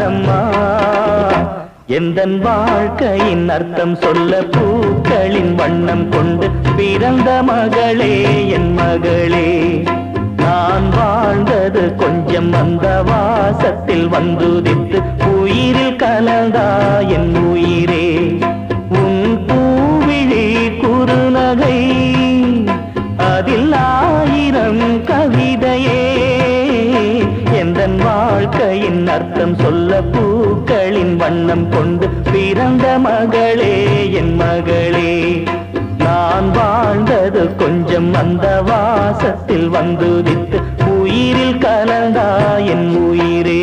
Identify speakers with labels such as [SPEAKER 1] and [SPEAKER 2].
[SPEAKER 1] தானம்மா எந்தன் வாழ்க்கையின் அர்த்தம் சொல்ல பூக்களின் வண்ணம் கொண்டு பிறந்த மகளே என் மகளே நான் வாழ்ந்தது கொஞ்சம் அந்த வாசத்தில் வந்துதித்து உயிரில் கலந்தா என் உயிரே உன் பூவிழி குறுநகை அதில் ஆயிரம் கவிதையே எந்தன் வாழ்க்கையின் அர்த்தம் சொல்ல பூக்களின் வண்ணம் கொண்டு பிறந்த மகளே என் மகளே நான் வாழ்ந்தது கொஞ்சம் அந்த வாசத்தில் வந்துதித்து உயிரில் கலந்தா என் உயிரே